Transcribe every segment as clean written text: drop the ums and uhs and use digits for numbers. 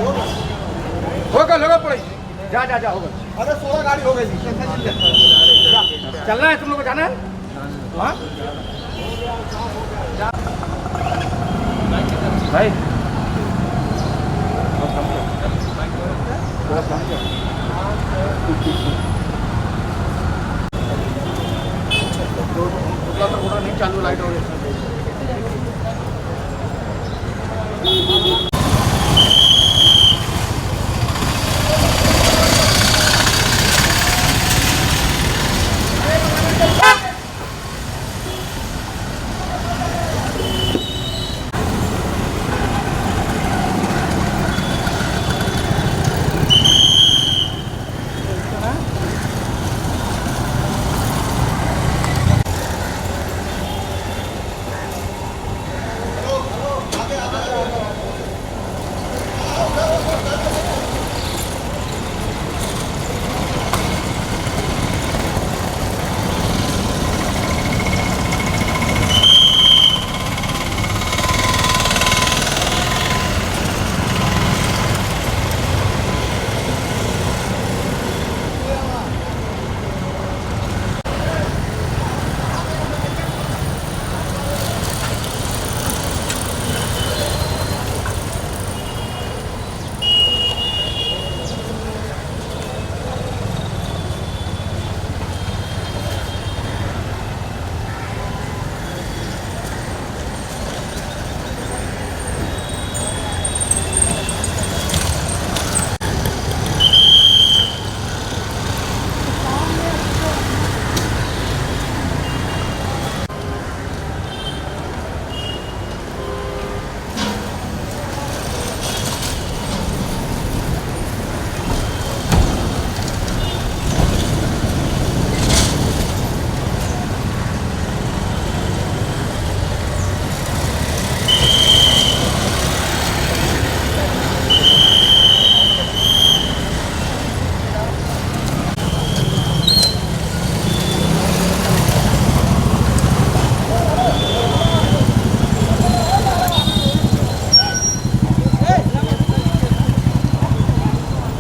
होगा पड़ी जा जा जा होगा। अरे 16 गाड़ी हो गई। चलना है तुम लोग को जाना है? हाँ भाई थोड़ा नहीं चालू लाइट हो गई।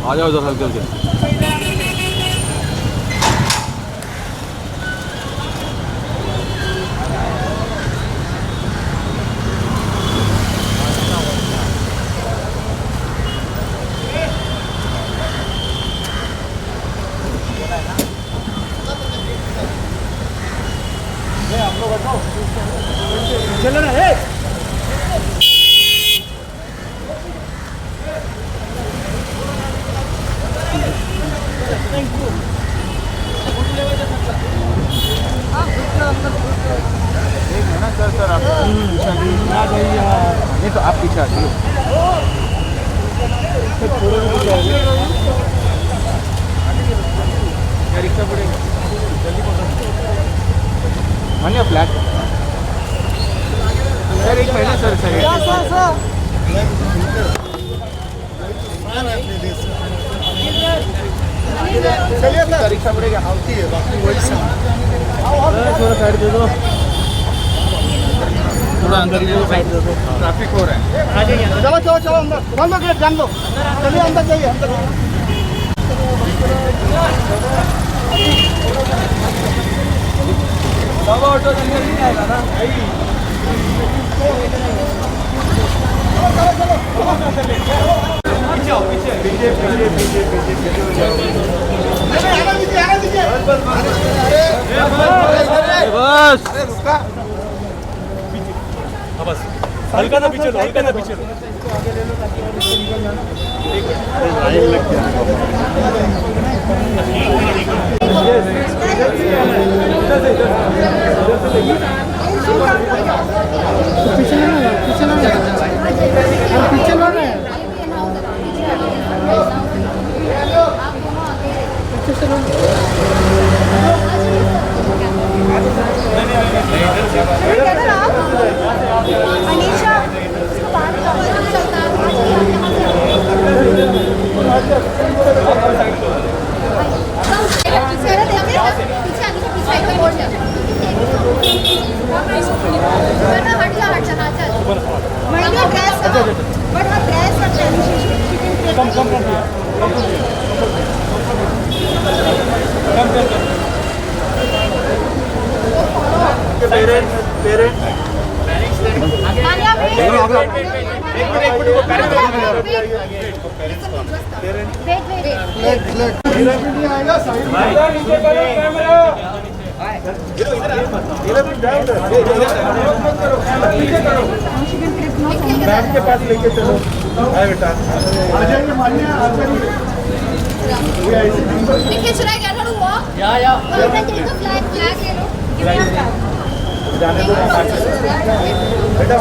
आ जाओ इधर हल्के हल्के। चलो ना है। सर आप नहीं तो आप पीछे आ जाइए। रिक्शा पड़ेगा जल्दी पकड़ो। मानिए फ्लैट सर एक महीना सर चलिए सर रिक्शा पड़ेगा आती है बाकी वही थोड़ा साइड दे दो। थोड़ा अंदर साइड दे दो ट्रैफिक हो रहा है। आ जाइए चलो चलो चलो अंदर बंद गेट जान दो। चलिए अंदर जाइए अंदर सब ऑटो अंदर नहीं आएगा ना। चलो पीछे पीछे पीछे पीछे पीछे बस बस हल्का ना पीछे लो हल्का ना पीछे लो। लाइन लग गया। पीछे लो ना अनीशा उसको बाहर ड्रेस मान्या वेट के पास लेके चलो बेटा देखिए should I get her to walk? Yeah. No, you can take the flag ले लो. Give me a flag. जाने दो बेटा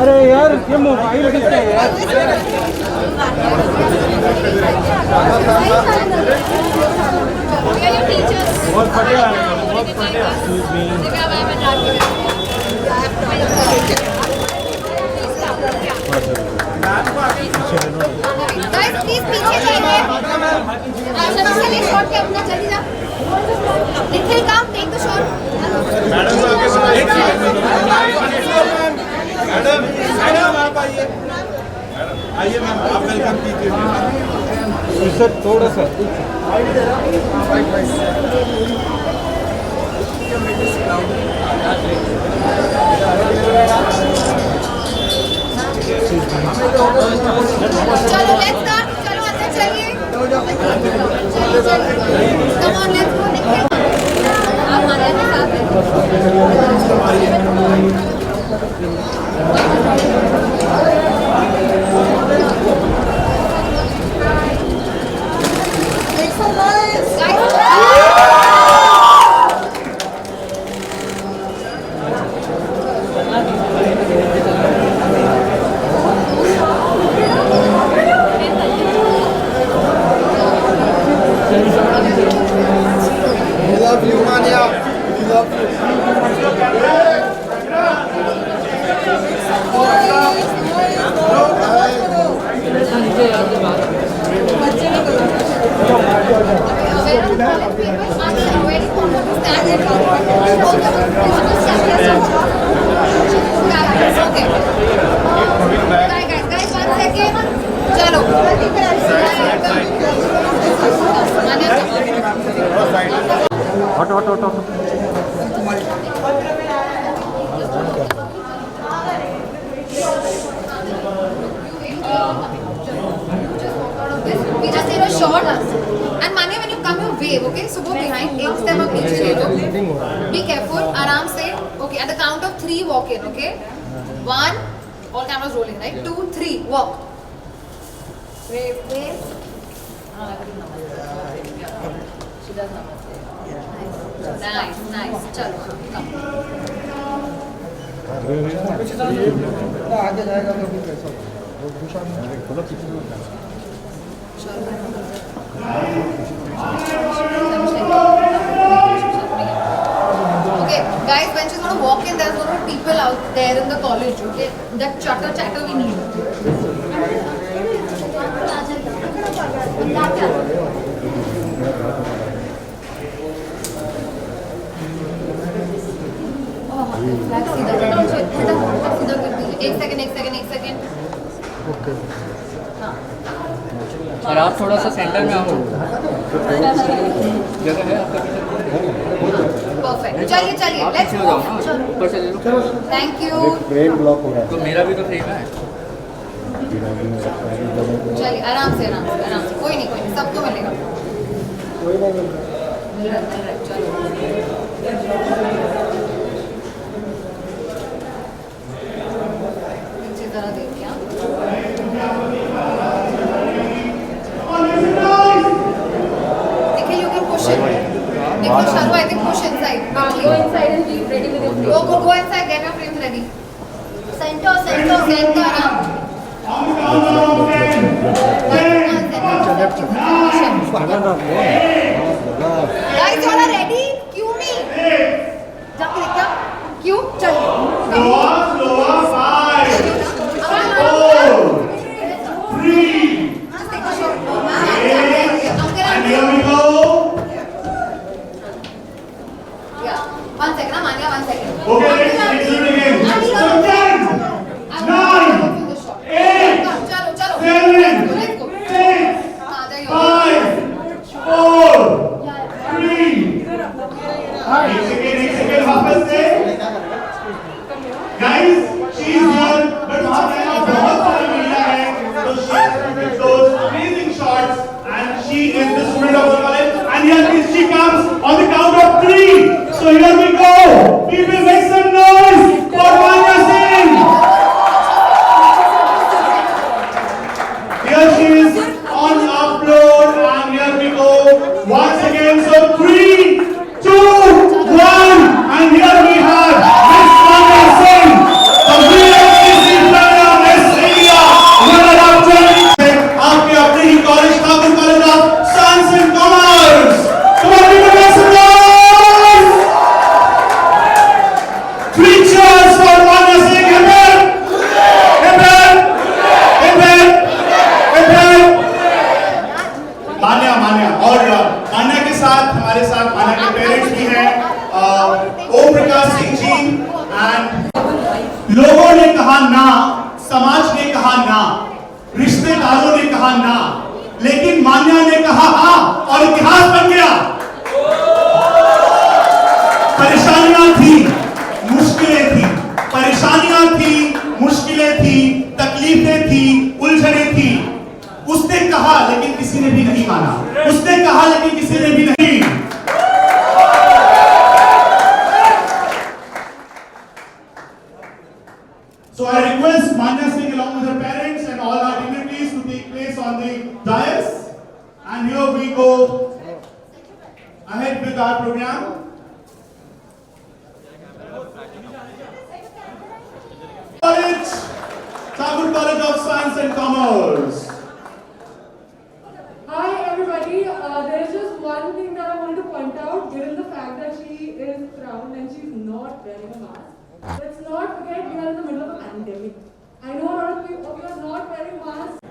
अरे यार ये मोबाइल किसका है यार? We are your teachers. बहुत बढ़िया बहुत बढ़िया। Guys, please पीछे जाइए. आशा चलिए शॉट के अपना जल्दी जा. निखिल काम take the shot. मैडम आप आइए आइए मैम आप वेलकम कीजिए सर थोड़ा सा चलो let's start. चलो अंदर चलिए. चलिए come on let's go Nikhil. आप मान्या के साथ हैं. We love you Mania we love you चलो हटो We just did a shot. And Manya, when you come, you wave, okay? So go behind, एक step up पीछे ले लो. Be careful, आराम से. Okay, at the count of 3, walk in, okay? 1, all cameras rolling, right? 2, 3, walk. Wave, wave. She does namaste. Nice. चलो, come. आगे जाएगा तो फिर कैसा Okay, guys, when she's going to walk in, there's going to be people out there in the college, okay? That chatter we need. एक second. और आप थोड़ा सा सेंटर में आओ जगह है आपका परफेक्ट. चलिए लेट्स गो. ऊपर से ले लो थैंक यू. ब्रेन ब्लॉक हो रहा तो मेरा भी तो फ्रेम है चलिए आराम से कोई नहीं सबको मिलेगा. कोई नहीं मिल रहा है. चलो नीचे जरा देखिए. देखिए you can push it. देखो Sharu, I think push inside. Go inside and be ready with your frame. Go inside, get your frames ready. Center. Guys, you all are ready? Cue me. एक second वापस से guys she is here but वहां पे ना बहुत सारी media है तो she those amazing shots and she is the student of the college and here she comes on the count of 3 so here we go people make some noise for Manya Singh here she is on upload and here we go once again so 3 2 1 and here we have Miss Manya Singh the VLCC player Miss India winner of 20 आपके अपने ही college Thakur college of science and commerce come on people make some noise 3 cheers for Manya Singh मान्या और मान्या के साथ हमारे साथ मान्या के parents भी हैं ओम प्रकाश सिंह जी एंड लोगों ने कहा ना समाज ने कहा ना रिश्तेदारों ने कहा ना लेकिन मान्या ने कहा हाँ और इतिहास बन गया परेशानियां थी मुश्किलें थी परेशानियां थी मुश्किलें थी तकलीफें थी उलझनें थी उसने कहा लेकिन किसी ने भी नहीं माना उसने कहा लेकिन किसी ने भी नहीं So I request Manya Singh along with her parents and all our dignitaries to take place on the dais and here we go ahead with our program. College, Thakur College of Science and Commerce. Hi everybody, there is just one thing that I wanted to point out, given the fact that she is crowned and she's not wearing a mask. Let's not forget we are in the middle of a pandemic. I know a lot of you are not wearing masks.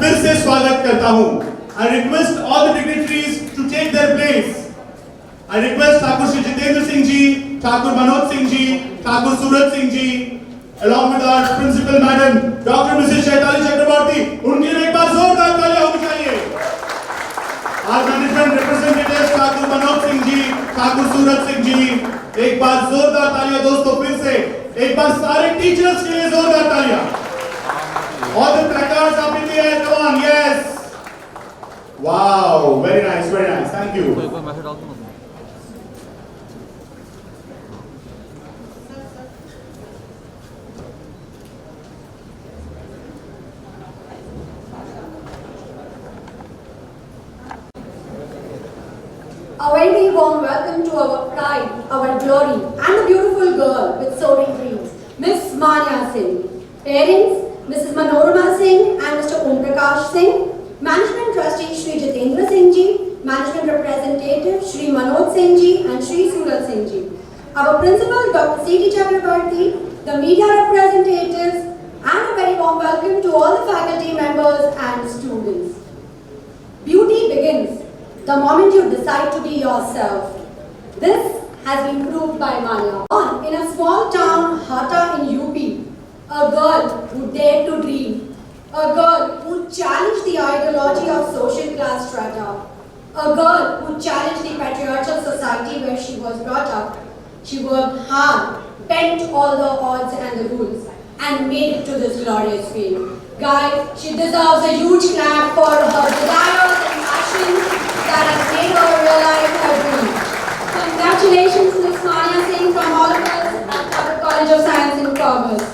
फिर से स्वागत करता हूं I request all the dignitaries to take their place. I request Thakur Shri Jitendra Singh ji, Thakur Manoj Singh ji, Thakur Surat Singh ji, along with our principal madam, Dr. Mrs. Shaitali Chakrabarti. उनके लिए एक बार जोरदार तालियां होनी चाहिए. Our management representatives Thakur Manoj Singh ji, Thakur Surat Singh ji, एक बार जोरदार तालियां दोस्तों फिर से. एक बार सारे टीचर्स के लिए जोरदार तालियां. All the placards up in the air, come on, yes. Wow, very nice, thank you. कोई मैसेज डाल दो ना A very warm welcome to our pride, our glory, and the beautiful girl with soaring dreams, Miss Manya Singh. Parents, Mrs. Manorama Singh and Mr. Om Prakash Singh, Management Trustee Shri Jitendra Singh ji, Management Representative Shri Manoj Singh ji and Shri Surat Singh ji. Our Principal Dr. C.T. Chakrabarti, the media representatives, and a very warm welcome to all the faculty members and students. Beauty begins the moment you decide to be yourself. This has been proved by Manya. In a small town, Hata in UP, a girl who dared to dream, a girl who challenged the ideology of social class strata, a girl who challenged the patriarchal society where she was brought up. She worked hard, bent all the odds and the rules, and made it to this glorious fame. Guys, she deserves a huge clap for her desires and passion that has made her realize her dream. Congratulations, Ms. Mania Singh, from all of us at Harvard College of Science and Commerce.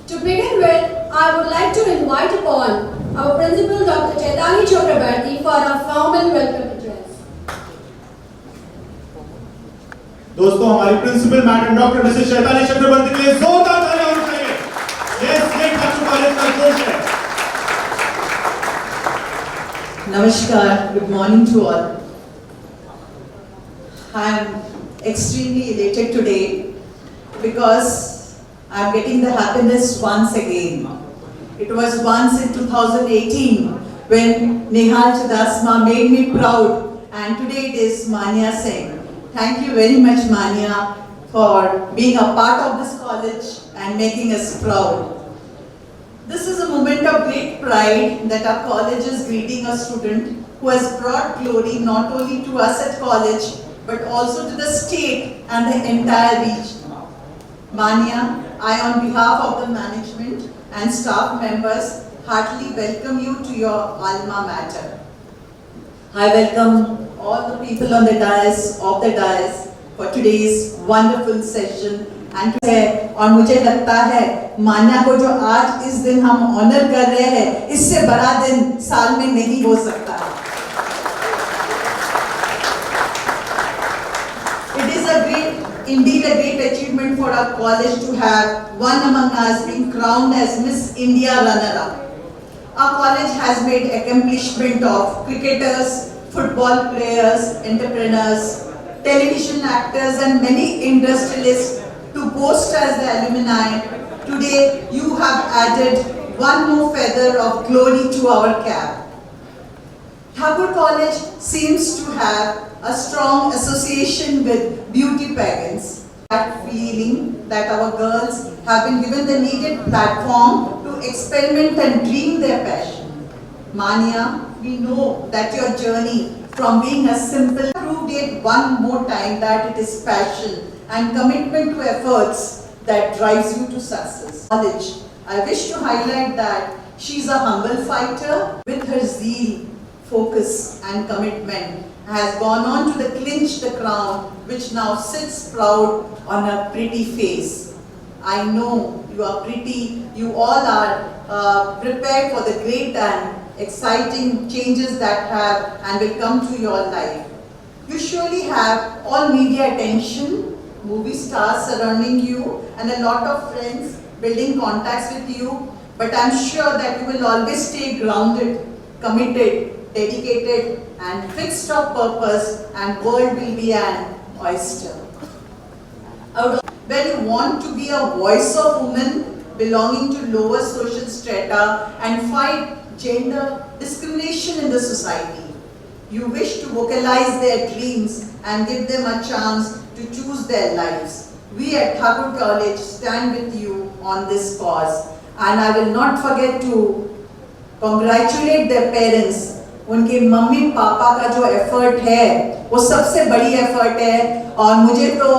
To begin with, I would like to invite upon our principal, Dr. Chaitanya Chakrabarti, for a formal welcome address. दोस्तों हमारी principal madam doctor Mrs Chaitali Chakraborty के लिए जोरदार तालियां होनी चाहिए। Yes, ये Thakur college का जोश है। Namaskar, good morning to all. I am extremely elated today because I am getting the happiness once again. It was once in 2018 when Nehal Chudasama made me proud, and today it is Mania Singh. Thank you very much, Mania, for being a part of this college and making us proud. This is a moment of great pride that our college is greeting a student who has brought glory not only to us at college but also to the state and the entire region. Mania, I on behalf of the management and staff members heartily welcome you to your alma mater. I welcome all the people on the dais for today's wonderful session and और मुझे लगता है मान्या को जो आज इस दिन हम ऑनर कर रहे हैं, इससे बड़ा दिन साल में नहीं हो सकता। It is indeed a great achievement for our college to have one among us being crowned as Miss India runner-up. Our college has made accomplishment of cricketers, football players, entrepreneurs, television actors and many industrialists to boast as the alumni. Today you have added one more feather of glory to our cap. Thakur College seems to have a strong association with beauty pageants. That feeling that our girls have been given the needed platform to experiment and dream their passion. Mania, we know that your journey from being a simple proved it one more time that it is passion and commitment to efforts that drives you to success. College, I wish to highlight that she's a humble fighter with her zeal, focus and commitment has gone on to clinch the crown which now sits proud on her pretty face. I know you are pretty, you all are prepared for the great and exciting changes that have and will come to your life. You surely have all media attention, movie stars surrounding you and a lot of friends building contacts with you, but I'm sure that you will always stay grounded, committed, dedicated and fixed of purpose and world will be an oyster. Where you want to be a voice of women belonging to lower social strata and fight gender discrimination in the society. You wish to vocalize their dreams and give them a chance to choose their lives. We at Thakur College stand with you on this cause and I will not forget to congratulate their parents. उनके mummy papa का जो effort है वो सबसे बड़ी effort है और मुझे तो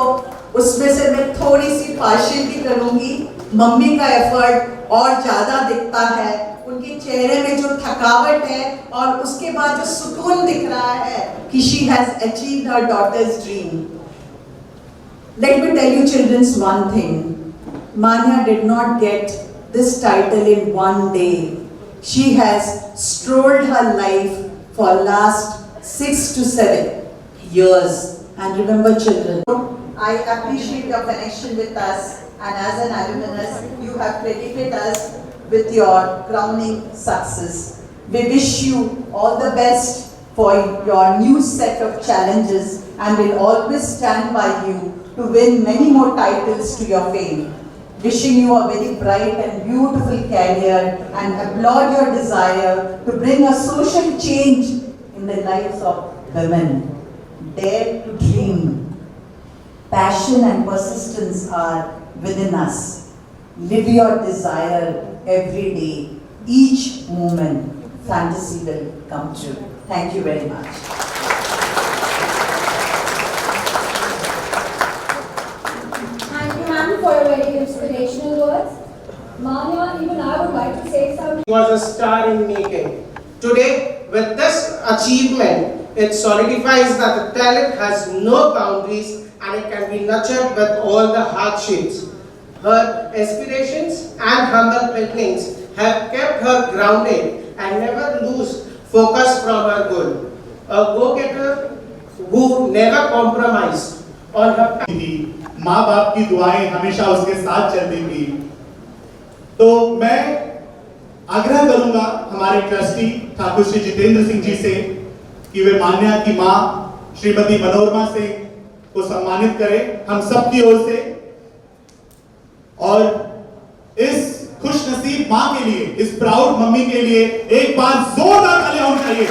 उसमें से मैं थोड़ी सी पार्शियलिटी करूंगी। मम्मी का एफर्ट और ज़्यादा दिखता है, उनके चेहरे में जो थकावट है और उसके बाद जो सुकून दिख रहा है कि she has achieved her daughter's dream. Let me tell you children one thing. Mania did not get this title in one day. She has strolled her life for last 6 to 7 years. And remember children, I appreciate your connection with us and as an alumnus, you have credited us with your crowning success. We wish you all the best for your new set of challenges and will always stand by you to win many more titles to your fame. Wishing you a very bright and beautiful career and applaud your desire to bring a social change in the lives of women. Dare to dream. Passion and persistence are within us. Live your desire every day. Each moment, fantasy will come true. Thank you very much. Thank you, ma'am, for your very inspirational words. Manya, even I would like to say something. Was a star in making. Today, with this achievement, it solidifies that the talent has no boundaries and it can be nurtured with all the hardships. Her aspirations and humble beginnings have kept her grounded and never lose focus from her goal. A go-getter who never compromised on her path. माँ बाप की दुआएं हमेशा उसके साथ चलती थी। तो मैं आग्रह करूंगा हमारे ट्रस्टी ठाकुर श्री जितेंद्र सिंह जी से कि वे मान्या की मां श्रीमती मनोरमा सिंह को सम्मानित करें हम सब की ओर से, और इस खुश नसीब मां के लिए, इस प्राउड मम्मी के लिए एक बार जोरदार तालियां होनी चाहिए।